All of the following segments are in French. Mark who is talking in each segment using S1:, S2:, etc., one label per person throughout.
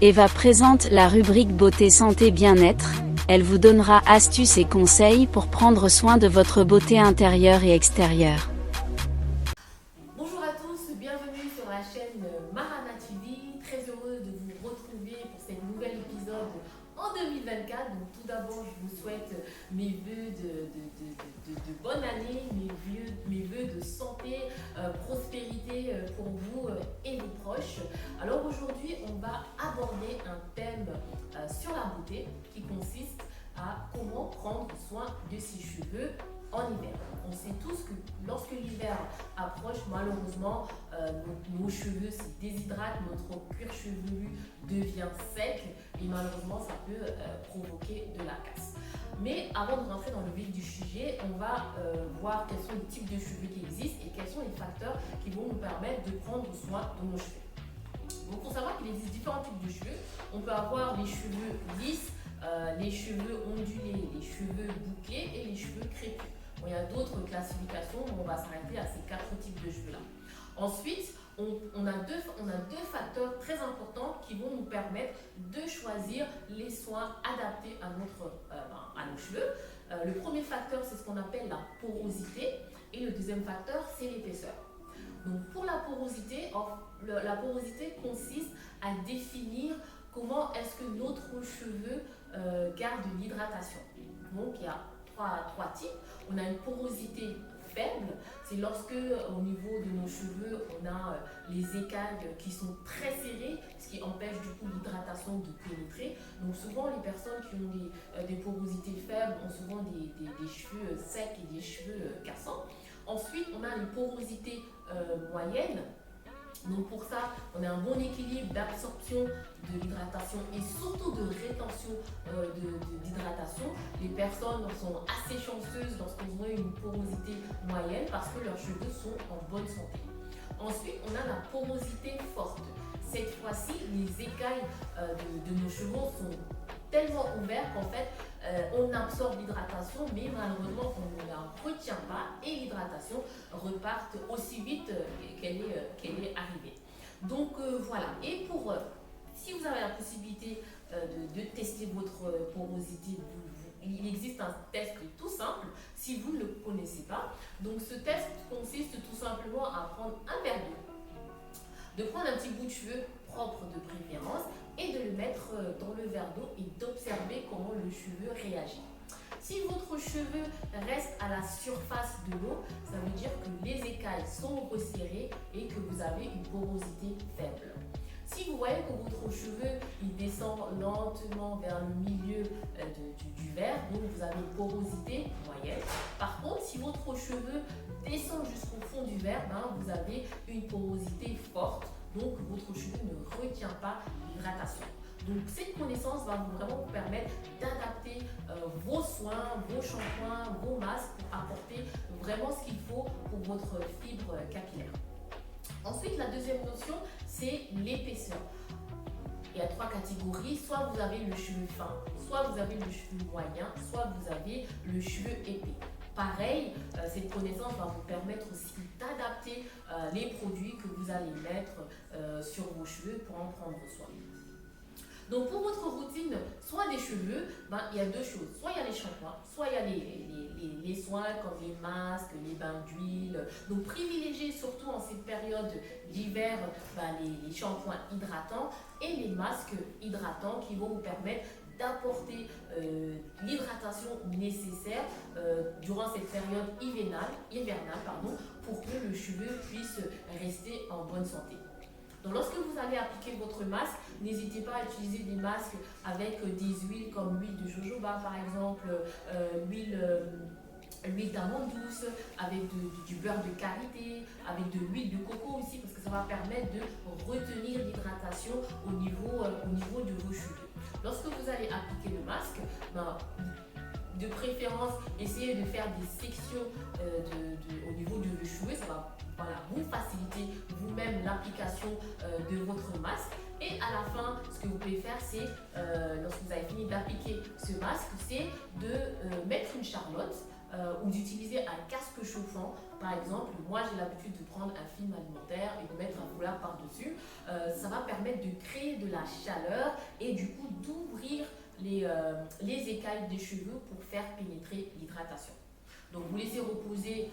S1: Eva présente la rubrique Beauté Santé Bien-être. Elle vous donnera astuces et conseils pour prendre soin de votre beauté intérieure et extérieure.
S2: Bonjour à tous, bienvenue sur la chaîne Marana TV. Très heureuse de vous retrouver pour cet nouvel épisode en 2024. Donc tout d'abord, je vous souhaite mes vœux de bonne année, mes vœux de santé, prospérité pour vous et vos proches. Alors aujourd'hui, on va aborder un thème sur la beauté qui consiste à comment prendre soin de ses cheveux en hiver. On sait tous que lorsque l'hiver approche, malheureusement, nos cheveux se déshydratent, notre cuir chevelu devient sec et malheureusement, ça peut provoquer de la casse. Mais avant de rentrer dans le vif du sujet, on va voir quels sont les types de cheveux qui existent et quels sont les facteurs qui vont nous permettre de prendre soin de nos cheveux. Donc, il faut savoir qu'il existe différents types de cheveux. On peut avoir les cheveux lisses, les cheveux ondulés, les cheveux bouclés et les cheveux crépus. Bon, il y a d'autres classifications, mais on va s'arrêter à ces 4 types de cheveux-là. Ensuite, on a deux facteurs très importants qui vont nous permettre de choisir les soins adaptés à nos cheveux. Le premier facteur, c'est ce qu'on appelle la porosité et le deuxième facteur, c'est l'épaisseur. Donc pour la porosité consiste à définir comment est-ce que notre cheveu garde l'hydratation. Donc il y a trois types. On a une porosité faible, c'est lorsque au niveau de nos cheveux, on a les écailles qui sont très serrées, ce qui empêche du coup l'hydratation de pénétrer. Donc souvent les personnes qui ont des porosités faibles ont souvent des cheveux secs et des cheveux cassants. Ensuite, on a les porosités moyennes. Donc pour ça, on a un bon équilibre d'absorption de l'hydratation et surtout de rétention d'hydratation. Les personnes sont assez chanceuses lorsqu'elles ont une porosité moyenne parce que leurs cheveux sont en bonne santé. Ensuite, on a la porosité forte. Cette fois-ci, les écailles de nos cheveux sont tellement ouvertes qu'en fait, on absorbe l'hydratation, mais malheureusement, on ne la retient pas et l'hydratation repart aussi vite qu'elle est arrivée. Donc voilà. Et si vous avez la possibilité de tester votre porosité, il existe un test tout simple si vous ne le connaissez pas. Donc ce test consiste tout simplement à prendre un verre d'eau, de prendre un petit bout de cheveux propre de préférence et de le mettre dans le verre d'eau et d'observer comment le cheveu réagit. Si votre cheveu reste à la surface de l'eau, ça veut dire que les écailles sont resserrées et que vous avez une porosité faible. Si vous voyez que votre cheveu il descend lentement vers le milieu du verre, donc vous avez une porosité moyenne. Par contre, si votre cheveu descend jusqu'au fond du verre, vous avez une porosité forte, donc votre cheveu ne retient pas l'hydratation. Donc cette connaissance va vraiment vous permettre d'adapter vos soins, vos shampoings, vos masques pour apporter vraiment ce qu'il faut pour votre fibre capillaire. Ensuite, la deuxième notion, c'est l'épaisseur. Il y a 3 catégories, soit vous avez le cheveu fin, soit vous avez le cheveu moyen, soit vous avez le cheveu épais. Pareil, cette connaissance va vous permettre aussi d'adapter les produits que vous allez mettre sur vos cheveux pour en prendre soin. Donc pour votre routine, soit des cheveux, il y a 2 choses. Soit il y a les shampoings, soit il y a les soins comme les masques, les bains d'huile. Donc privilégiez surtout en cette période d'hiver les shampoings hydratants et les masques hydratants qui vont vous permettre d'apporter l'hydratation nécessaire durant cette période hivernale pour que le cheveu puisse rester en bonne santé. Donc lorsque vous allez appliquer votre masque, n'hésitez pas à utiliser des masques avec des huiles comme l'huile de jojoba par exemple, l'huile d'amande douce, avec du beurre de karité, avec de l'huile de coco aussi parce que ça va permettre de retenir l'hydratation au niveau de vos cheveux. Lorsque vous allez appliquer le masque, de préférence, essayez de faire des sections au niveau de vos cheveux. Ça va vous faciliter vous-même l'application de votre masque. Et à la fin, ce que vous pouvez faire, c'est, lorsque vous avez fini d'appliquer ce masque, c'est de mettre une charlotte ou d'utiliser un casque chauffant. Par exemple, moi j'ai l'habitude de prendre un film alimentaire et de mettre un foulard par-dessus. Ça va permettre de créer de la chaleur et du coup d'ouvrir les écailles des cheveux pour faire pénétrer l'hydratation. Donc vous laissez reposer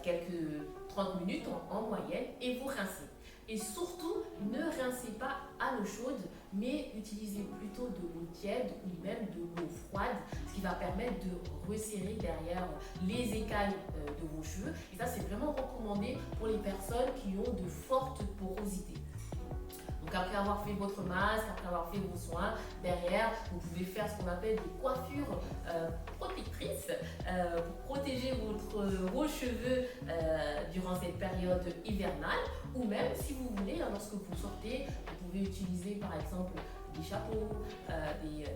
S2: quelques 30 minutes en moyenne et vous rincez. Et surtout, ne rincez pas à l'eau chaude, mais utilisez plutôt de l'eau tiède ou même de l'eau froide, ce qui va permettre de resserrer derrière les écailles de vos cheveux. Et ça, c'est vraiment recommandé pour les personnes qui ont de fortes porosités. Donc après avoir fait votre masque, après avoir fait vos soins, derrière, vous pouvez faire ce qu'on appelle des coiffures protectrices pour protéger vos cheveux durant cette période hivernale. Ou même, si vous voulez, lorsque vous sortez, vous pouvez utiliser par exemple des chapeaux,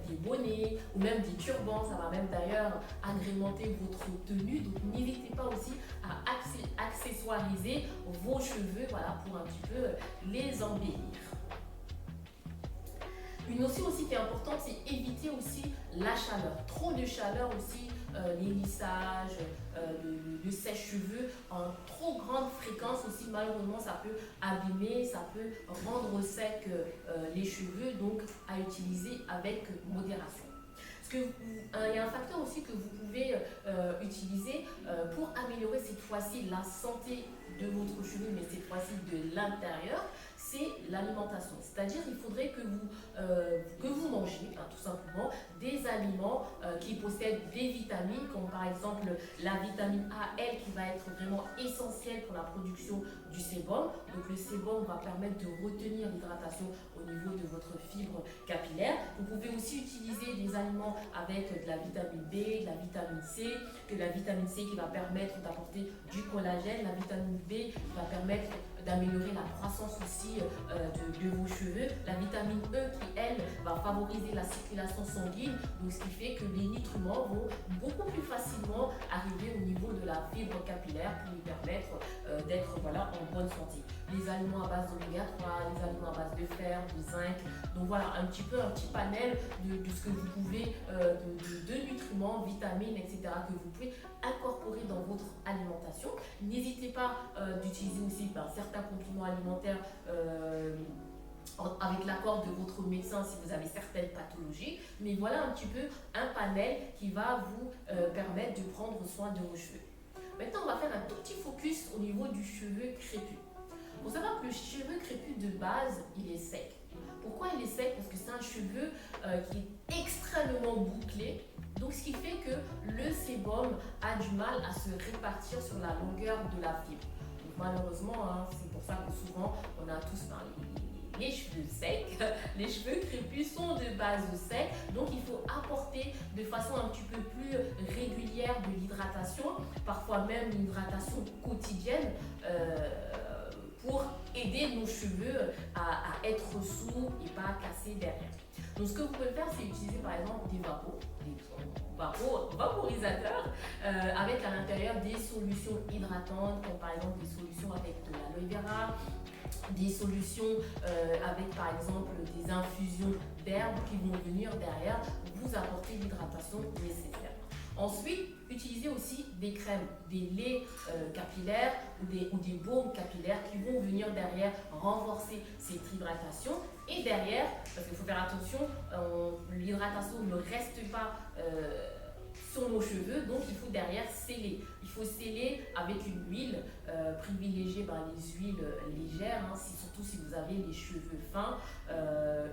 S2: des bonnets ou même des turbans. Ça va même d'ailleurs agrémenter votre tenue. Donc n'hésitez pas aussi à accessoiriser vos cheveux, voilà, pour un petit peu les embellir. Une notion aussi qui est importante, c'est éviter aussi la chaleur. Trop de chaleur aussi, les lissages, le sèche-cheveux en trop grande fréquence aussi, malheureusement, ça peut abîmer, ça peut rendre sec les cheveux, donc à utiliser avec modération. Il y a un facteur aussi que vous pouvez utiliser pour améliorer cette fois-ci la santé de votre cheveu, mais cette fois-ci de l'intérieur, c'est l'alimentation. C'est-à-dire qu'il faudrait que vous mangiez, tout simplement, des aliments qui possèdent des vitamines, comme par exemple la vitamine A, elle, qui va être vraiment essentielle pour la production du sébum. Donc le sébum va permettre de retenir l'hydratation au niveau de votre fibre capillaire. Vous pouvez aussi utiliser des aliments avec de la vitamine B, de la vitamine C, la vitamine C qui va permettre d'apporter du collagène, la vitamine B qui va permettre d'améliorer la croissance aussi de vos cheveux, la vitamine E qui, elle, va favoriser la circulation sanguine, donc ce qui fait que les nutriments vont beaucoup plus facilement arriver au niveau de la fibre capillaire pour lui permettre d'être en bonne santé. Les aliments à base d'oméga 3, les aliments à base de fer, de zinc, donc voilà un petit panel de ce que vous pouvez, de nutriments, vitamines, etc. que vous pouvez incorporer dans votre alimentation. N'hésitez pas d'utiliser aussi certains compléments alimentaires avec l'accord de votre médecin si vous avez certaines pathologies, mais voilà un petit peu un panel qui va vous permettre de prendre soin de vos cheveux. Maintenant, on va faire un tout petit focus au niveau du cheveu crépus. Il faut savoir que le cheveu crépus de base, il est sec. Pourquoi il est sec? Parce que c'est un cheveu qui est extrêmement bouclé. Donc, ce qui fait que le sébum a du mal à se répartir sur la longueur de la fibre. Donc, malheureusement, c'est pour ça que souvent, on a tous les cheveux secs. Les cheveux crépus sont de base secs. Donc, il faut apporter de façon un petit peu plus régulière de l'hydratation, parfois même une hydratation quotidienne. Pour aider nos cheveux à être souples et pas casser derrière. Donc ce que vous pouvez faire, c'est utiliser par exemple des vaporisateurs avec à l'intérieur des solutions hydratantes, comme par exemple des solutions avec de l'aloe vera, des solutions avec par exemple des infusions d'herbes qui vont venir derrière vous apporter l'hydratation nécessaire. Ensuite, utilisez aussi des crèmes, des laits capillaires ou des baumes capillaires qui vont venir derrière renforcer cette hydratation. Et derrière, parce qu'il faut faire attention, l'hydratation ne reste pas sur nos cheveux, donc il faut derrière sceller. Il faut sceller avec une huile, privilégier les huiles légères, surtout si vous avez les cheveux fins.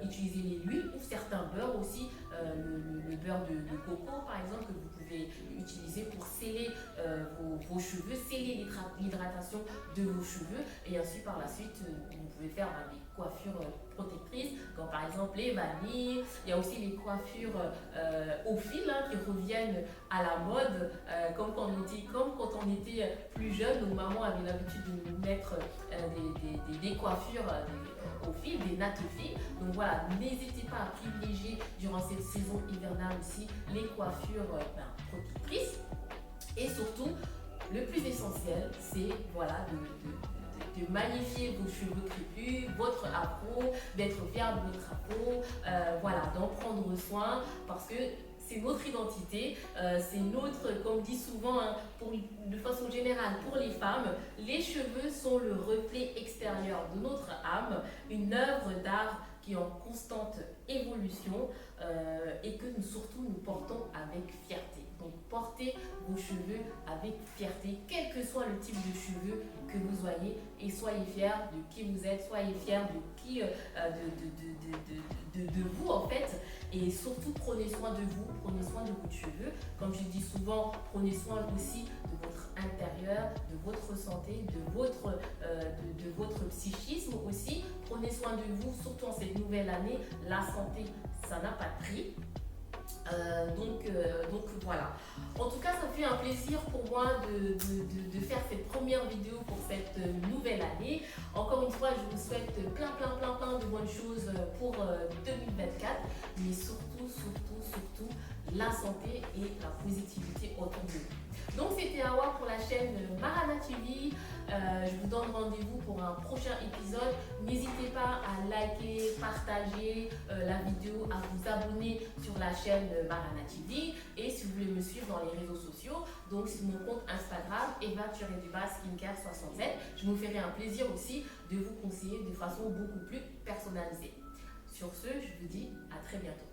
S2: Utilisez les huiles ou certains beurres aussi, le beurre de coco par exemple que vous pouvez utiliser pour sceller vos cheveux, sceller l'hydratation de vos cheveux et ainsi par la suite vous pouvez faire des coiffures protectrices comme par exemple les vanilles. Il y a aussi les coiffures au fil qui reviennent à la mode comme quand on était plus jeune, nos mamans avaient l'habitude de nous mettre des coiffures au fil, des nattes fil. Donc voilà, n'hésitez pas à privilégier durant cette saison hivernale aussi les coiffures protectrices. Et surtout, le plus essentiel, c'est de magnifier vos cheveux crépus, votre afro, d'être fier de votre afro, d'en prendre soin parce que c'est notre identité, c'est notre, comme on dit souvent, hein, de façon générale, pour les femmes, les cheveux sont le reflet extérieur de notre âme, une œuvre d'art qui est en constante évolution et que surtout nous portons avec fierté. Donc portez vos cheveux avec fierté, quel que soit le type de cheveux que vous soyez, et soyez fiers de qui vous êtes, soyez fiers de qui, de vous en fait, et surtout prenez soin de vous, prenez soin de vos cheveux. Comme je dis souvent, prenez soin aussi de votre intérieur, de votre santé, de votre psychisme aussi. Prenez soin de vous, surtout en cette nouvelle année. La santé, ça n'a pas de prix. Donc voilà. En tout cas, ça fait un plaisir pour moi de faire cette première vidéo pour cette nouvelle année. Encore une fois, je vous souhaite plein de bonnes choses pour 2024, mais surtout la santé et la positivité autour de vous. Donc c'était Awa pour la chaîne Marana TV. Je vous donne rendez-vous pour un prochain épisode. N'hésitez pas à liker, partager la vidéo, à vous abonner sur la chaîne Marana TV. Et si vous voulez me suivre dans les réseaux sociaux, donc sur mon compte Instagram, Eva-Skincare67, je me ferai un plaisir aussi de vous conseiller de façon beaucoup plus personnalisée. Sur ce, je vous dis à très bientôt.